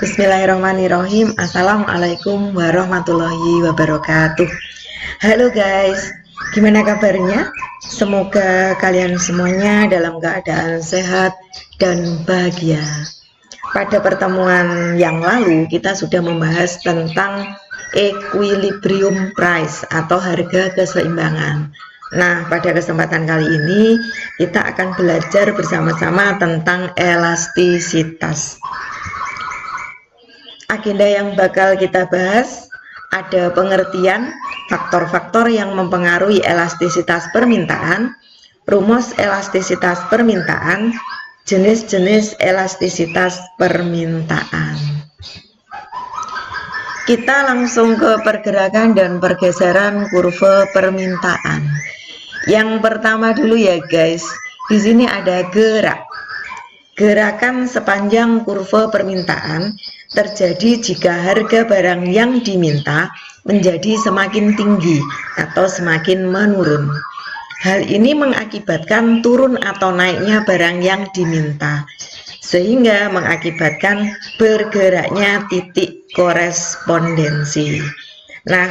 Bismillahirrahmanirrahim. Assalamualaikum warahmatullahi wabarakatuh. Halo guys, gimana kabarnya? Semoga kalian semuanya dalam keadaan sehat dan bahagia. Pada pertemuan yang lalu kita sudah membahas tentang equilibrium price atau harga keseimbangan. Nah, pada kesempatan kali ini kita akan belajar bersama-sama tentang elastisitas. Agenda yang bakal kita bahas ada pengertian faktor-faktor yang mempengaruhi elastisitas permintaan, rumus elastisitas permintaan, jenis-jenis elastisitas permintaan. Kita langsung ke pergerakan dan pergeseran kurva permintaan. Yang pertama dulu ya guys, di sini ada gerak. Gerakan sepanjang kurva permintaan terjadi jika harga barang yang diminta menjadi semakin tinggi atau semakin menurun. Hal ini mengakibatkan turun atau naiknya barang yang diminta, sehingga mengakibatkan bergeraknya titik korespondensi. Nah,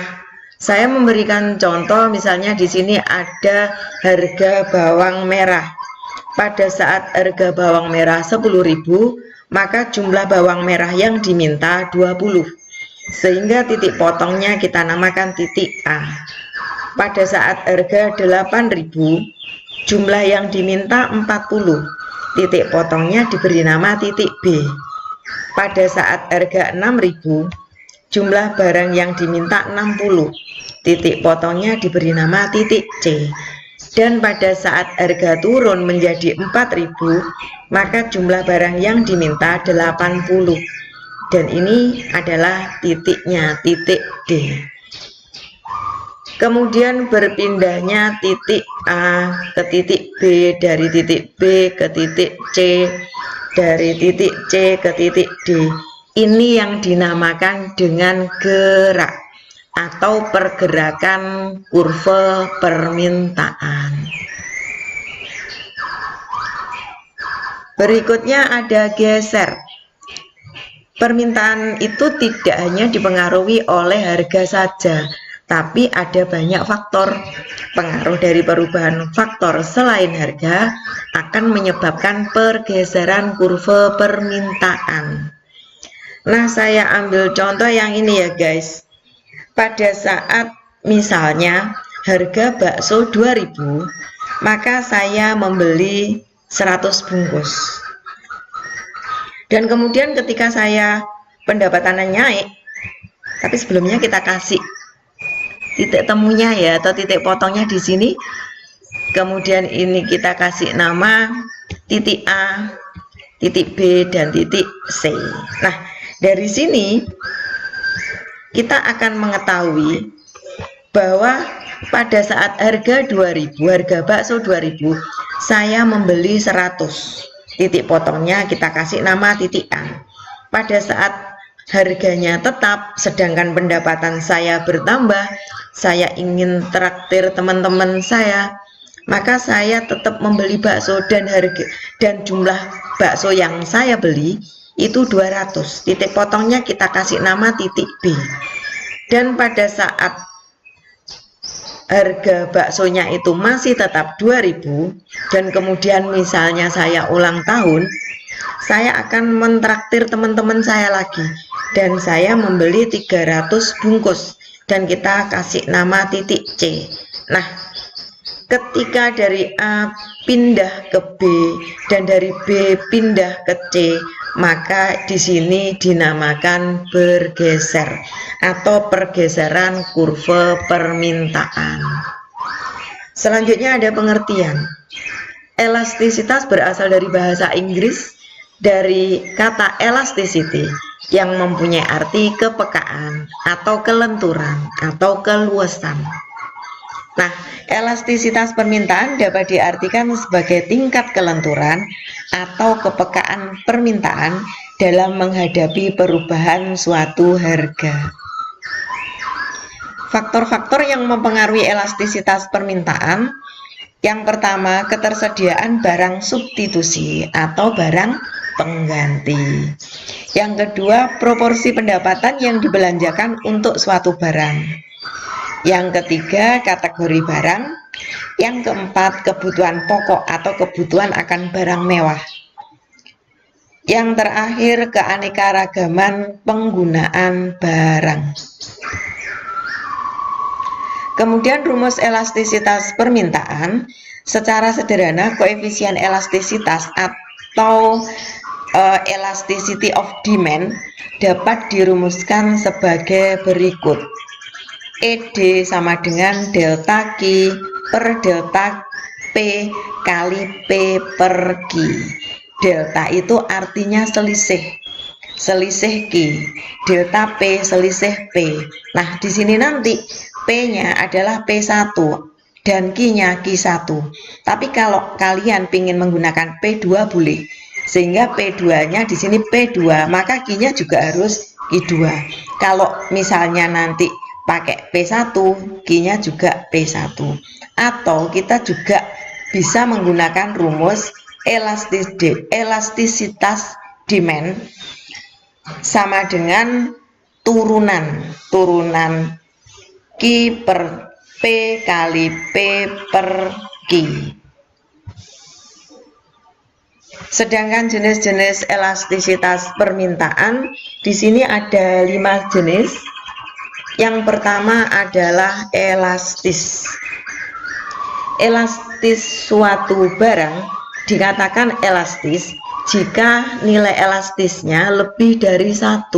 saya memberikan contoh, misalnya di sini ada harga bawang merah. Pada saat harga bawang merah 10.000, maka jumlah bawang merah yang diminta 20, sehingga titik potongnya kita namakan titik A. Pada saat harga 8.000, jumlah yang diminta 40, titik potongnya diberi nama titik B. Pada saat harga 6.000, jumlah barang yang diminta 60, titik potongnya diberi nama titik C. Dan pada saat harga turun menjadi 4.000, maka jumlah barang yang diminta 80, dan ini adalah titiknya, titik D. Kemudian berpindahnya titik A ke titik B, dari titik B ke titik C, dari titik C ke titik D. Ini yang dinamakan dengan gerak atau pergerakan kurva permintaan. Berikutnya ada geser. Permintaan itu tidak hanya dipengaruhi oleh harga saja, tapi ada banyak faktor. Pengaruh dari perubahan faktor selain harga akan menyebabkan pergeseran kurva permintaan. Nah, saya ambil contoh yang ini ya guys. Pada saat misalnya harga bakso 2.000, maka saya membeli 100 bungkus. Dan kemudian ketika saya pendapatannya naik, tapi sebelumnya kita kasih titik temunya ya, atau titik potongnya di sini. Kemudian ini kita kasih nama titik A, titik B, dan titik C. Nah, dari sini kita akan mengetahui bahwa pada saat harga 2.000, harga bakso 2.000, saya membeli 100. Titik potongnya kita kasih nama titik A. Pada saat harganya tetap, sedangkan pendapatan saya bertambah, saya ingin traktir teman-teman saya, maka saya tetap membeli bakso, dan jumlah bakso yang saya beli itu 200. Titik potongnya kita kasih nama titik B. Dan pada saat harga baksonya itu masih tetap 2.000, dan kemudian misalnya saya ulang tahun, saya akan mentraktir teman-teman saya lagi, dan saya membeli 300 bungkus, dan kita kasih nama titik C. Nah, ketika dari A pindah ke B dan dari B pindah ke C, maka di sini dinamakan bergeser atau pergeseran kurva permintaan. Selanjutnya ada pengertian. Elastisitas berasal dari bahasa Inggris, dari kata elasticity yang mempunyai arti kepekaan atau kelenturan atau keluasan. Nah, elastisitas permintaan dapat diartikan sebagai tingkat kelenturan atau kepekaan permintaan dalam menghadapi perubahan suatu harga. Faktor-faktor yang mempengaruhi elastisitas permintaan Yang pertama, ketersediaan barang substitusi atau barang pengganti. Yang kedua, proporsi pendapatan yang dibelanjakan untuk suatu barang. Yang ketiga, kategori barang. Yang keempat, kebutuhan pokok atau kebutuhan akan barang mewah. Yang terakhir, keanekaragaman penggunaan barang. Kemudian rumus elastisitas permintaan, secara sederhana koefisien elastisitas atau elasticity of demand dapat dirumuskan sebagai berikut. ED sama dengan delta Q per delta P kali P per Q. Delta itu artinya selisih Q, delta P selisih P. Nah, di sini nanti P-nya adalah P1 dan Q-nya Q1. Tapi kalau kalian ingin menggunakan P2 boleh. Sehingga P2-nya di sini P2, maka Q-nya juga harus Q2. Kalau misalnya nanti pakai P1, Q-nya juga P1. Atau kita juga bisa menggunakan rumus elastisitas demand sama dengan turunan Q per P kali P per Q. Sedangkan jenis-jenis elastisitas permintaan di sini ada 5 jenis. Yang pertama adalah elastis. Elastis suatu barang dikatakan elastis jika nilai elastisnya lebih dari 1.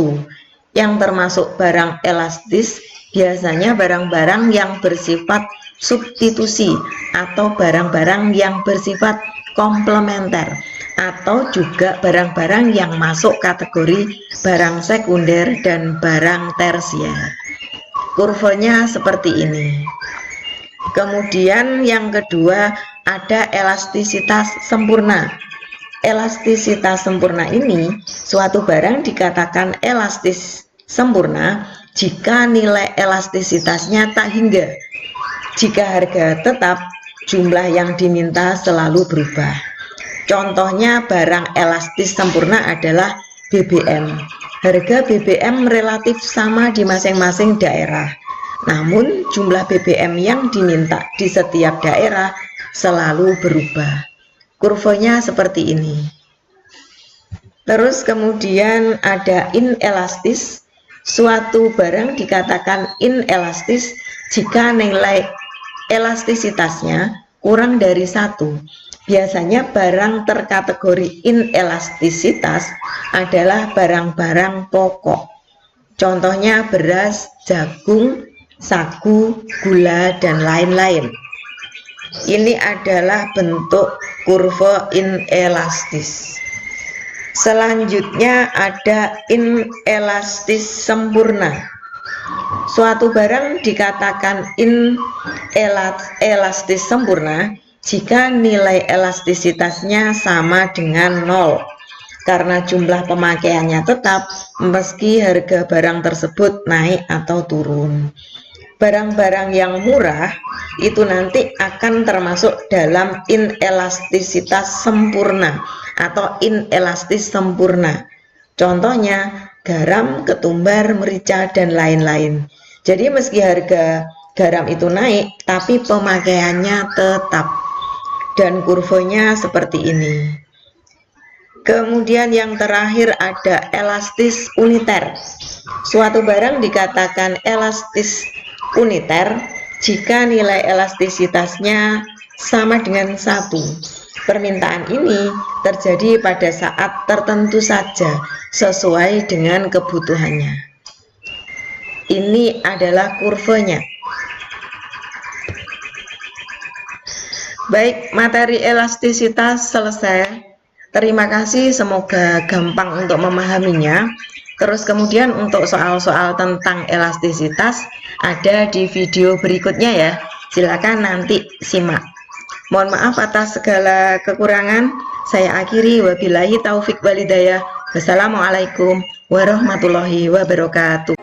Yang termasuk barang elastis biasanya barang-barang yang bersifat substitusi atau barang-barang yang bersifat komplementer, atau juga barang-barang yang masuk kategori barang sekunder dan barang tersier. Kurvanya seperti ini. Kemudian yang kedua ada elastisitas sempurna. Elastisitas sempurna ini suatu barang dikatakan elastis sempurna jika nilai elastisitasnya tak hingga. Jika harga tetap, jumlah yang diminta selalu berubah. Contohnya barang elastis sempurna adalah BBM. Harga BBM relatif sama di masing-masing daerah. Namun jumlah BBM yang diminta di setiap daerah selalu berubah. Kurvanya seperti ini. Terus kemudian ada inelastis. Suatu barang dikatakan inelastis jika nilai elastisitasnya kurang dari 1. Biasanya barang terkategori inelastisitas adalah barang-barang pokok. Contohnya beras, jagung, sagu, gula, dan lain-lain. Ini adalah bentuk kurva inelastis. Selanjutnya ada inelastis sempurna. Suatu barang dikatakan inelastis sempurna jika nilai elastisitasnya sama dengan 0 karena jumlah pemakaiannya tetap meski harga barang tersebut naik atau turun. Barang-barang yang murah itu nanti akan termasuk dalam inelastisitas sempurna atau inelastis sempurna. Contohnya garam, ketumbar, merica, dan lain-lain. Jadi meski harga garam itu naik, tapi pemakaiannya tetap. Dan kurvanya seperti ini. Kemudian yang terakhir ada elastis uniter. Suatu barang dikatakan elastis uniter jika nilai elastisitasnya sama dengan 1. Permintaan ini terjadi pada saat tertentu saja sesuai dengan kebutuhannya. Ini adalah kurvanya. Baik, materi elastisitas selesai. Terima kasih, semoga gampang untuk memahaminya. Terus kemudian untuk soal-soal tentang elastisitas ada di video berikutnya ya. Silakan nanti simak. Mohon maaf atas segala kekurangan. Saya akhiri, wabillahi taufik walhidayah. Wassalamualaikum warahmatullahi wabarakatuh.